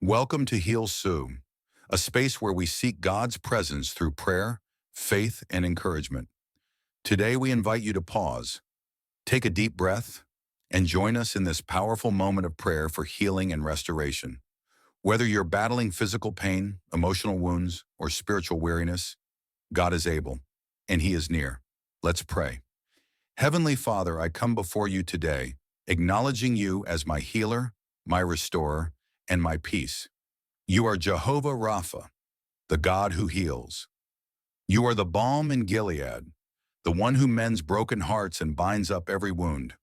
Welcome to Healsou, a space where we seek God's presence through prayer, faith, and encouragement. Today we invite you to pause, take a deep breath, and join us in this powerful moment of prayer for healing and restoration. Whether you're battling physical pain, emotional wounds, or spiritual weariness, God is able, and He is near. Let's pray. Heavenly Father, I come before you today, acknowledging you as my healer, my restorer, and my peace. You are Jehovah Rapha, the God who heals. You are the balm in Gilead, the one who mends broken hearts and binds up every wound.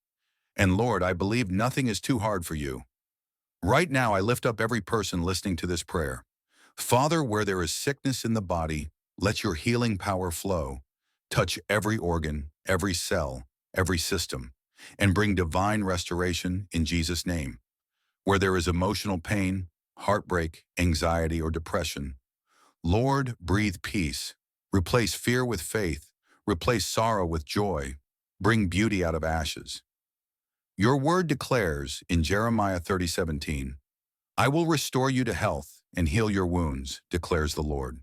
And Lord, I believe nothing is too hard for you. Right now, I lift up every person listening to this prayer. Father, where there is sickness in the body, let your healing power flow. Touch every organ, every cell, every system, and bring divine restoration in Jesus' name. Where there is emotional pain, heartbreak, anxiety, or depression, Lord, breathe peace. Replace fear with faith. Replace sorrow with joy. Bring beauty out of ashes. Your word declares in Jeremiah 30:17, I will restore you to health and heal your wounds, declares the Lord.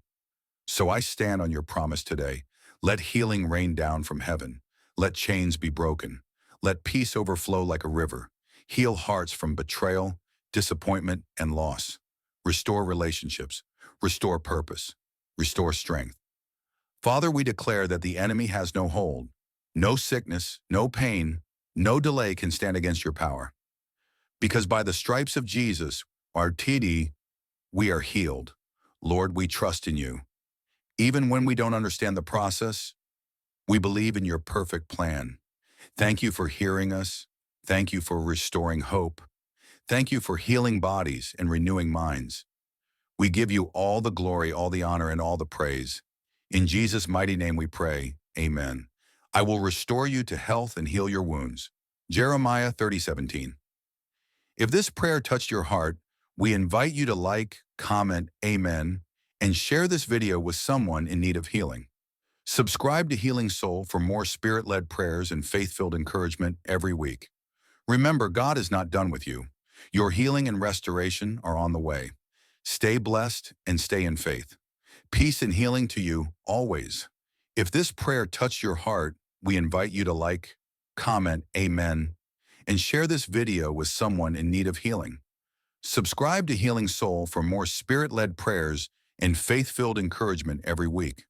So I stand on your promise today. Let healing rain down from heaven. Let chains be broken. Let peace overflow like a river. Heal hearts from betrayal, disappointment, and loss. Restore relationships. Restore purpose. Restore strength. Father, we declare that the enemy has no hold. No sickness, no pain, no delay can stand against your power. Because by the stripes of Jesus, our TD, we are healed. Lord, we trust in you. Even when we don't understand the process, we believe in your perfect plan. Thank you for hearing us. Thank you for restoring hope. Thank you for healing bodies and renewing minds. We give you all the glory, all the honor, and all the praise. In Jesus' mighty name we pray, amen. I will restore you to health and heal your wounds. Jeremiah 30:17. If this prayer touched your heart, we invite you to like, comment, amen, and share this video with someone in need of healing. Subscribe to Healing Soul for more spirit-led prayers and faith-filled encouragement every week. Remember, God is not done with you. Your healing and restoration are on the way. Stay blessed and stay in faith. Peace and healing to you always. If this prayer touched your heart, we invite you to like, comment, amen, and share this video with someone in need of healing. Subscribe to Healing Soul for more spirit-led prayers and faith-filled encouragement every week.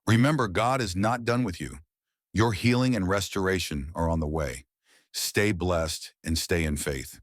Remember, God is not done with you. Your healing and restoration are on the way. Stay blessed and stay in faith.